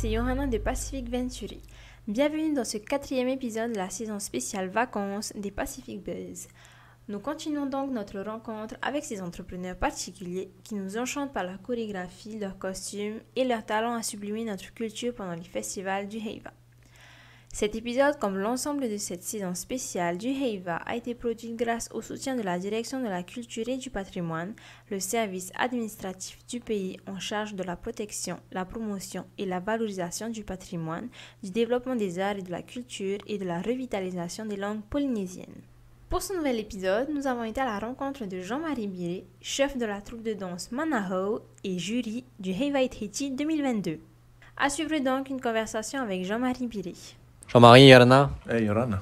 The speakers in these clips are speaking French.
c'est Johanna de Pacific Venturi. Bienvenue dans ce 4e épisode de la saison spéciale vacances des Pacific Buzz. Nous continuons donc notre rencontre avec ces entrepreneurs particuliers qui nous enchantent par leur chorégraphie, leurs costumes et leur talent à sublimer notre culture pendant les festivals du Heiva. Cet épisode, comme l'ensemble de cette saison spéciale du Heiva, a été produit grâce au soutien de la Direction de la Culture et du Patrimoine, le service administratif du pays en charge de la protection, la promotion et la valorisation du patrimoine, du développement des arts et de la culture et de la revitalisation des langues polynésiennes. Pour ce nouvel épisode, nous avons été à la rencontre de Jean-Marie Biré, chef de la troupe de danse Manahau et jury du Heiva Tahiti 2022. À suivre donc une conversation avec Jean-Marie Biré. Jean-Marie, Yarana. Hey, Yorana.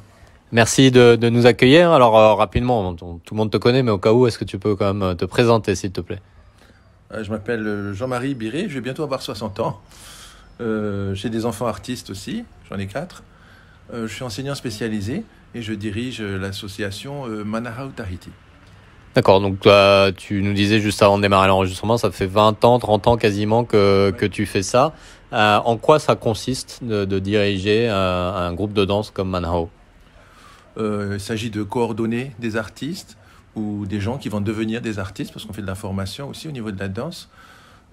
Merci de nous accueillir. Alors rapidement, tout le monde te connaît, mais au cas où, est-ce que tu peux quand même te présenter, s'il te plaît? Je m'appelle Jean-Marie Biré, je vais bientôt avoir 60 ans. J'ai des enfants artistes aussi, j'en ai 4. Je suis enseignant spécialisé et je dirige l'association Manahau Tahiti. D'accord, donc toi, tu nous disais juste avant de démarrer l'enregistrement, ça fait 20 ans, 30 ans quasiment que tu fais ça. En quoi ça consiste de diriger un groupe de danse comme Manahau? Il s'agit de coordonner des artistes ou des gens qui vont devenir des artistes, parce qu'on fait de la formation aussi au niveau de la danse.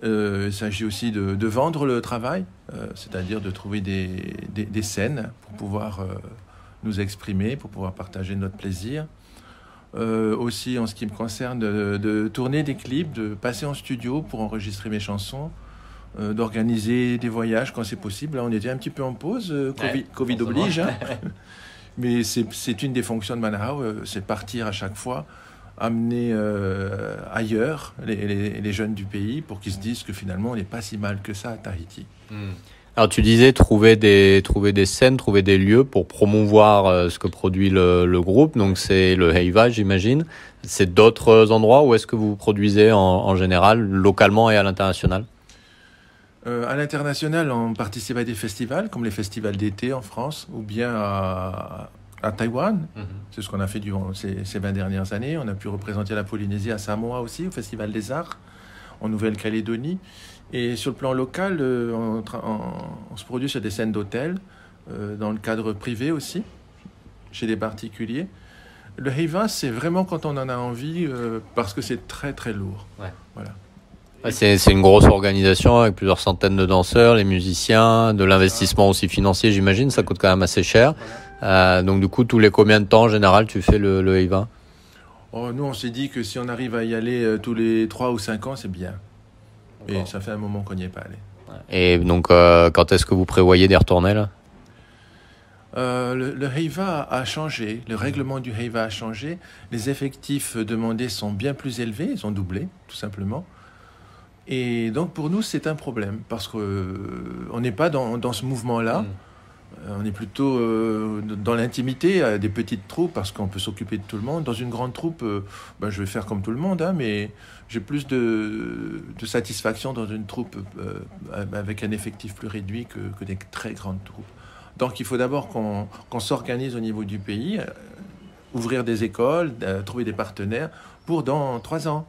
Il s'agit aussi de vendre le travail, c'est-à-dire de trouver des scènes pour pouvoir nous exprimer, pour pouvoir partager notre plaisir. Aussi, en ce qui me concerne, de tourner des clips, de passer en studio pour enregistrer mes chansons, d'organiser des voyages quand c'est possible. Là, on était un petit peu en pause, Covid oblige. Hein. Mais c'est une des fonctions de Manahau, c'est partir à chaque fois, amener ailleurs les jeunes du pays pour qu'ils se disent que finalement, on n'est pas si mal que ça à Tahiti. Alors tu disais trouver des scènes, trouver des lieux pour promouvoir ce que produit le groupe. Donc c'est le Heiva, j'imagine. C'est d'autres endroits où est-ce que vous produisez en général, localement et à l'international? À l'international, on participe à des festivals, comme les festivals d'été en France, ou bien à Taïwan. C'est ce qu'on a fait durant ces 20 dernières années. On a pu représenter la Polynésie à Samoa aussi, au Festival des Arts, en Nouvelle-Calédonie. Et sur le plan local, on se produit sur des scènes d'hôtel, dans le cadre privé aussi, chez des particuliers. Le Heiva, c'est vraiment quand on en a envie, parce que c'est très très lourd. Ouais. Voilà. C'est une grosse organisation avec plusieurs centaines de danseurs, les musiciens, de l'investissement aussi financier, j'imagine, ça coûte quand même assez cher. Donc du coup, tous les combien de temps en général tu fais le Heiva? Nous, on s'est dit que si on arrive à y aller tous les 3 ou 5 ans, c'est bien. Et ça fait un moment qu'on n'y est pas allé. Et donc, quand est-ce que vous prévoyez d'y retourner là? Le Heiva a changé, le règlement du Heiva a changé. Les effectifs demandés sont bien plus élevés, ils ont doublé, tout simplement. Et donc pour nous, c'est un problème, parce qu'on n'est pas dans ce mouvement-là. On est plutôt dans l'intimité, des petites troupes, parce qu'on peut s'occuper de tout le monde. Dans une grande troupe, je vais faire comme tout le monde, hein, mais j'ai plus de satisfaction dans une troupe avec un effectif plus réduit que des très grandes troupes. Donc il faut d'abord qu'on s'organise au niveau du pays, ouvrir des écoles, trouver des partenaires pour dans 3 ans.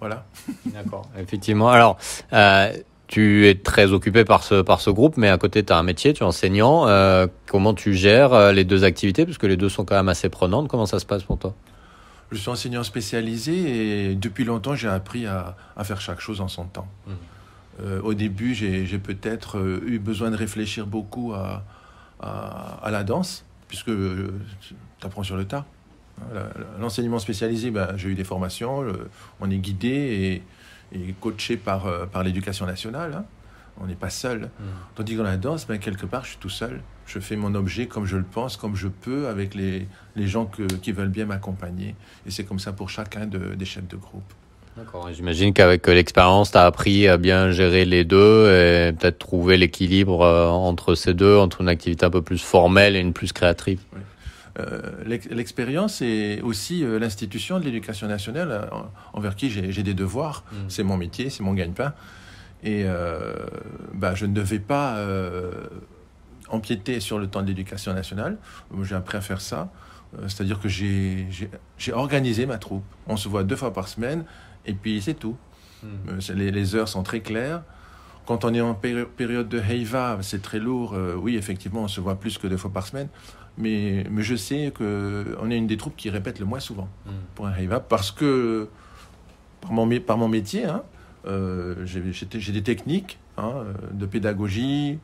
Voilà. D'accord, effectivement. Alors, tu es très occupé par ce groupe, mais à côté, tu as un métier, tu es enseignant. Comment tu gères les deux activités? Parce que les deux sont quand même assez prenantes. Comment ça se passe pour toi? Je suis enseignant spécialisé et depuis longtemps, j'ai appris à faire chaque chose en son temps. Au début, j'ai peut-être eu besoin de réfléchir beaucoup à la danse, puisque tu apprends sur le tas. L'enseignement spécialisé, j'ai eu des formations, on est guidé et coaché par l'éducation nationale. Hein. On n'est pas seul. Tandis que dans la danse, quelque part, je suis tout seul. Je fais mon objet comme je le pense, comme je peux, avec les gens qui veulent bien m'accompagner. Et c'est comme ça pour chacun des chefs de groupe. D'accord. Et j'imagine qu'avec l'expérience, tu as appris à bien gérer les deux et peut-être trouver l'équilibre entre ces deux, entre une activité un peu plus formelle et une plus créative. Oui. L'expérience et aussi l'institution de l'éducation nationale envers qui j'ai des devoirs. C'est mon métier, c'est mon gagne-pain. Et je ne devais pas empiéter sur le temps de l'éducation nationale. J'ai appris à faire ça. C'est-à-dire que j'ai organisé ma troupe. On se voit 2 fois par semaine et puis c'est tout. Les heures sont très claires. Quand on est en période de Heiva, c'est très lourd. Oui, effectivement, on se voit plus que 2 fois par semaine. Mais je sais qu'on est une des troupes qui répète le moins souvent pour un Heiva parce que, par mon métier, hein, j'ai des techniques de pédagogie.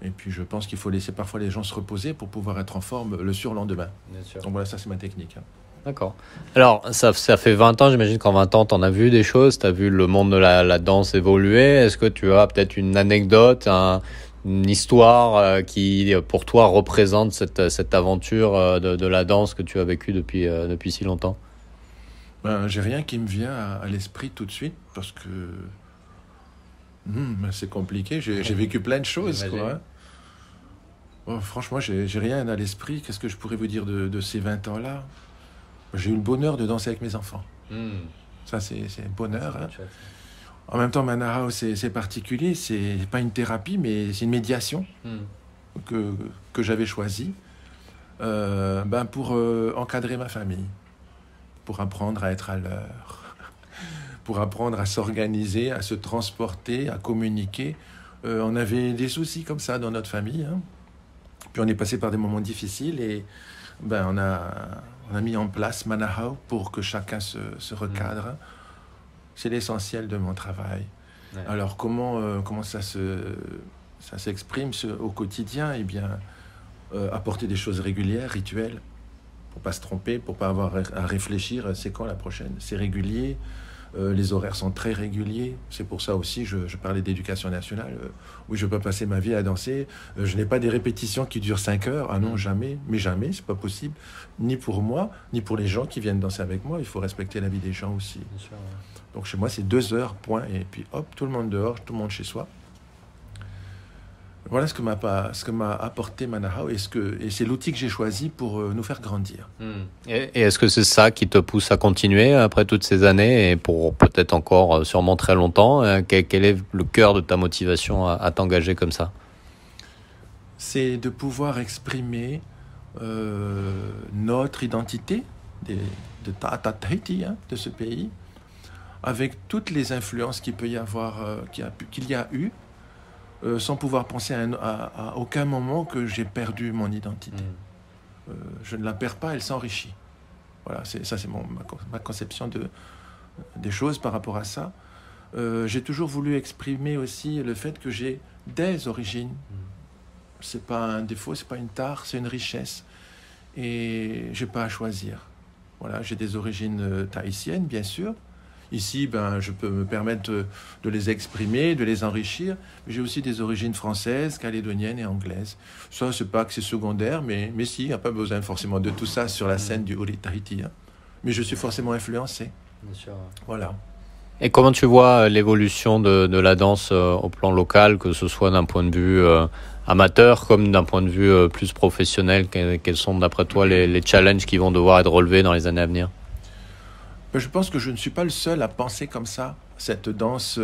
Et puis, je pense qu'il faut laisser parfois les gens se reposer pour pouvoir être en forme le surlendemain. Bien sûr. Donc voilà, ça, c'est ma technique. D'accord. Alors, ça fait 20 ans, j'imagine qu'en 20 ans, tu en as vu des choses, tu as vu le monde de la danse évoluer. Est-ce que tu as peut-être une anecdote, une histoire qui, pour toi, représente cette aventure de la danse que tu as vécue depuis si longtemps? J'ai rien qui me vient à l'esprit tout de suite parce que c'est compliqué. J'ai vécu plein de choses, quoi. Oh, franchement, j'ai rien à l'esprit. Qu'est-ce que je pourrais vous dire de ces 20 ans-là? J'ai eu le bonheur de danser avec mes enfants. Ça, c'est un bonheur. Hein. En même temps, Mana Hao, c'est particulier. C'est pas une thérapie, mais c'est une médiation que j'avais choisie pour encadrer ma famille, pour apprendre à être à l'heure, pour apprendre à s'organiser, à se transporter, à communiquer. On avait des soucis comme ça dans notre famille. Hein. Puis on est passé par des moments difficiles et on a mis en place Mana Hao pour que chacun se recadre. C'est l'essentiel de mon travail. Ouais. Alors comment ça s'exprime au quotidien? Eh bien, apporter des choses régulières, rituelles, pour pas se tromper, pour pas avoir à réfléchir. C'est quand la prochaine? C'est régulier. Les horaires sont très réguliers. C'est pour ça aussi, je parlais d'éducation nationale. Oui, je peux passer ma vie à danser. Je n'ai pas des répétitions qui durent 5 heures. Ah non, jamais. Mais jamais, c'est pas possible. Ni pour moi, ni pour les gens qui viennent danser avec moi. Il faut respecter la vie des gens aussi. Bien sûr, ouais. Donc chez moi, c'est 2 heures, point. Et puis hop, tout le monde dehors, tout le monde chez soi. Voilà ce que m'a apporté Mana Hao et c'est l'outil que j'ai choisi pour nous faire grandir. Et est-ce que c'est ça qui te pousse à continuer après toutes ces années et pour peut-être encore sûrement très longtemps? Quel est le cœur de ta motivation à t'engager comme ça? C'est de pouvoir exprimer notre identité de Ta'ata Tahiti, de ce pays, avec toutes les influences qu'il peut y avoir, qu'il y a eu. Sans pouvoir penser à aucun moment que j'ai perdu mon identité. Je ne la perds pas, elle s'enrichit. Voilà, c'est ma conception des choses par rapport à ça. J'ai toujours voulu exprimer aussi le fait que j'ai des origines. C'est pas un défaut, c'est pas une tare, c'est une richesse. Et j'ai pas à choisir. Voilà, j'ai des origines tahitiennes, bien sûr. Ici, je peux me permettre de les exprimer, de les enrichir. Mais j'ai aussi des origines françaises, calédoniennes et anglaises. Ça, c'est pas que c'est secondaire, mais si, il n'y a pas besoin forcément de tout ça sur la scène du Uri Tahiti. Hein. Mais je suis forcément influencé. Bien sûr. Voilà. Et comment tu vois l'évolution de la danse au plan local, que ce soit d'un point de vue amateur comme d'un point de vue plus professionnel? Quels sont, d'après toi, les challenges qui vont devoir être relevés dans les années à venir? Je pense que je ne suis pas le seul à penser comme ça. Cette danse,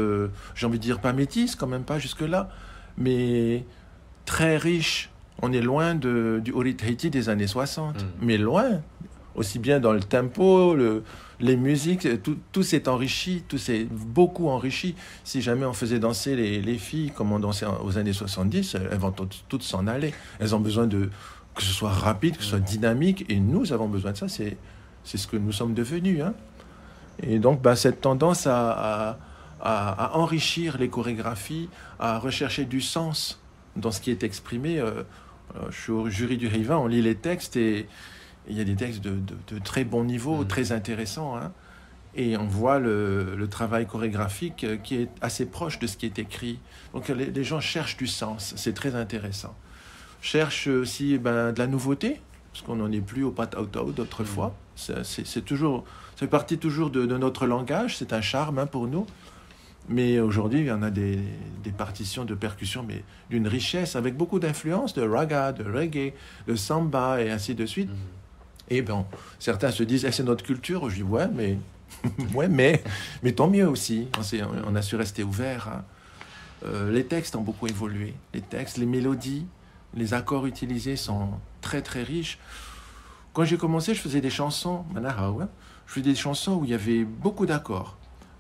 j'ai envie de dire pas métisse, quand même pas jusque-là, mais très riche. On est loin du Uri Tahiti des années 60, mais loin. Aussi bien dans le tempo, les musiques, tout s'est enrichi, tout s'est beaucoup enrichi. Si jamais on faisait danser les filles comme on dansait aux années 70, elles vont toutes s'en aller. Elles ont besoin que ce soit rapide, que ce soit dynamique, et nous avons besoin de ça. C'est ce que nous sommes devenus, hein. Et donc, cette tendance à enrichir les chorégraphies, à rechercher du sens dans ce qui est exprimé. Je suis au jury du Heiva, on lit les textes et il y a des textes de très bon niveau, très intéressants. Hein, et on voit le travail chorégraphique qui est assez proche de ce qui est écrit. Donc, les gens cherchent du sens, c'est très intéressant. Cherchent aussi de la nouveauté, parce qu'on n'en est plus au pat out d'autrefois. C'est toujours... Ça fait partie toujours de notre langage, c'est un charme pour nous. Mais aujourd'hui, il y en a des partitions de percussion, mais d'une richesse, avec beaucoup d'influences de raga, de reggae, de samba, et ainsi de suite. Et certains se disent, c'est notre culture. Je dis, ouais, mais tant mieux aussi. On a su rester ouvert. Hein. Les textes ont beaucoup évolué. Les textes, les mélodies, les accords utilisés sont très, très riches. Quand j'ai commencé, je faisais des chansons, Mana Hao, hein. Je faisais des chansons où il y avait beaucoup d'accords.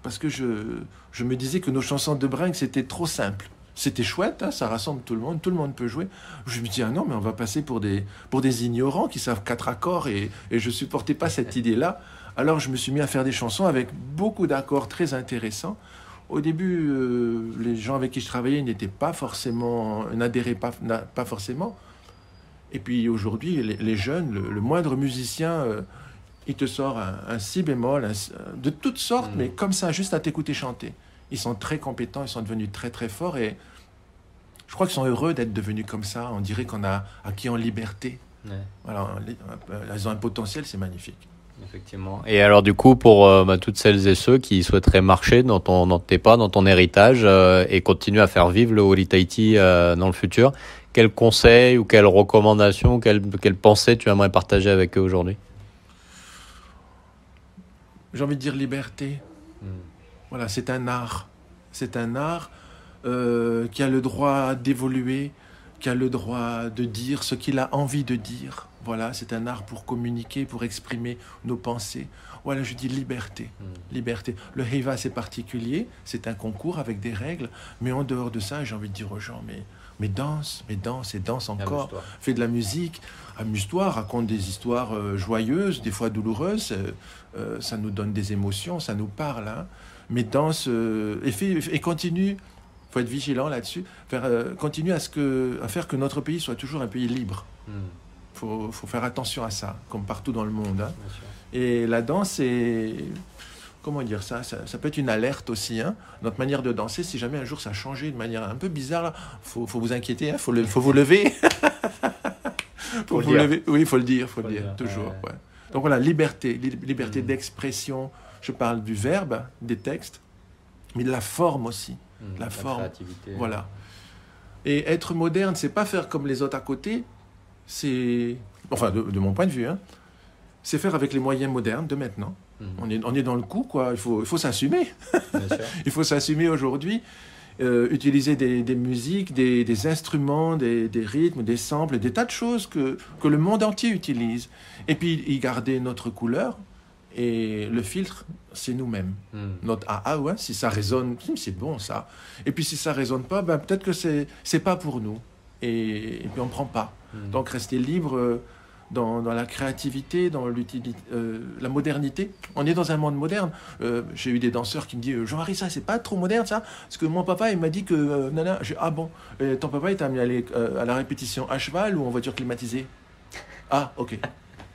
parce que je me disais que nos chansons de bringue, c'était trop simple. C'était chouette, hein, ça rassemble tout le monde peut jouer. Je me dis, ah non, mais on va passer pour des ignorants qui savent 4 accords, et je supportais pas cette idée-là. Alors je me suis mis à faire des chansons avec beaucoup d'accords très intéressants. Au début, les gens avec qui je travaillais n'adhéraient pas forcément. Et puis aujourd'hui, les jeunes, le moindre musicien, il te sort un si bémol, de toutes sortes, mais comme ça, juste à t'écouter chanter. Ils sont très compétents, ils sont devenus très très forts, et je crois qu'ils sont heureux d'être devenus comme ça. On dirait qu'on a acquis en liberté. Ouais. Voilà, ils ont un potentiel, c'est magnifique. Effectivement. Et alors du coup, pour toutes celles et ceux qui souhaiteraient marcher dans tes pas, dans ton héritage, et continuer à faire vivre le Wally Tahiti dans le futur, quels conseils ou quelles recommandations, quelles pensées tu aimerais partager avec eux aujourd'hui? J'ai envie de dire liberté. Voilà, c'est un art. C'est un art qui a le droit d'évoluer, qui a le droit de dire ce qu'il a envie de dire. Voilà, c'est un art pour communiquer, pour exprimer nos pensées. Voilà, je dis liberté. Liberté. Le Heiva, c'est particulier, c'est un concours avec des règles, mais en dehors de ça, j'ai envie de dire aux gens, mais danse et danse encore. Amuse-toi. Fais de la musique, amuse-toi, raconte des histoires joyeuses, des fois douloureuses, ça nous donne des émotions, ça nous parle, hein. Mais danse et continue. Il faut être vigilant là-dessus. Continue à faire que notre pays soit toujours un pays libre. Faut faire attention à ça, comme partout dans le monde. Hein. Et la danse, c'est... Comment dire ça peut être une alerte aussi. Hein. Notre manière de danser, si jamais un jour ça a changé de manière un peu bizarre, faut vous inquiéter, hein. Faut vous lever. Faut vous lever. Oui, il faut le dire, toujours. Ouais. Donc voilà, liberté d'expression. Je parle du verbe, des textes, mais de la forme aussi. La forme. Créativité. Voilà. Et être moderne, c'est pas faire comme les autres à côté. C'est, enfin, de mon point de vue, hein, c'est faire avec les moyens modernes de maintenant. On est dans le coup, quoi. Il faut s'assumer. Il faut s'assumer aujourd'hui. Utiliser des musiques, des instruments, des rythmes, des samples, des tas de choses que le monde entier utilise. Et puis y garder notre couleur. Et le filtre, c'est nous-mêmes. Notre ouais, si ça résonne, c'est bon ça. Et puis si ça résonne pas, peut-être que c'est pas pour nous. Et puis on prend pas. Donc rester libre dans la créativité, dans la modernité. On est dans un monde moderne. J'ai eu des danseurs qui me disent, Jean-Marie, ça c'est pas trop moderne ça, parce que mon papa il m'a dit que nana. Ah bon, ton papa il t'a mis à la répétition à cheval ou en voiture climatisée? Ah ok.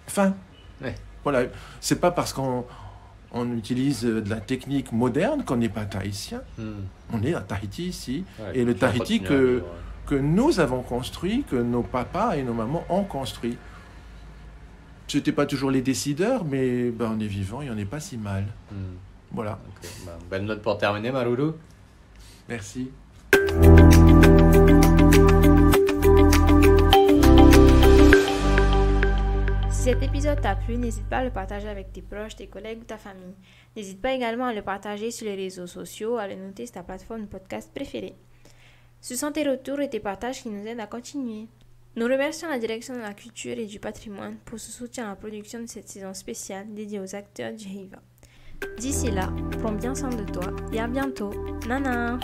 Fin. Ouais. Voilà, c'est pas parce qu'on utilise de la technique moderne qu'on n'est pas tahitien. On est à Tahiti ici. Ouais, et le Tahiti que nous avons construit, que nos papas et nos mamans ont construit. C'était pas toujours les décideurs, mais on est vivant et on n'est pas si mal. Voilà. Okay. Belle note pour terminer, Maloulou. Merci. Si cet épisode t'a plu, n'hésite pas à le partager avec tes proches, tes collègues ou ta famille. N'hésite pas également à le partager sur les réseaux sociaux, à le noter sur ta plateforme de podcast préférée. Ce sont tes retours et tes partages qui nous aident à continuer. Nous remercions la direction de la culture et du patrimoine pour ce soutien à la production de cette saison spéciale dédiée aux acteurs du Heiva. D'ici là, prends bien soin de toi et à bientôt. Nana!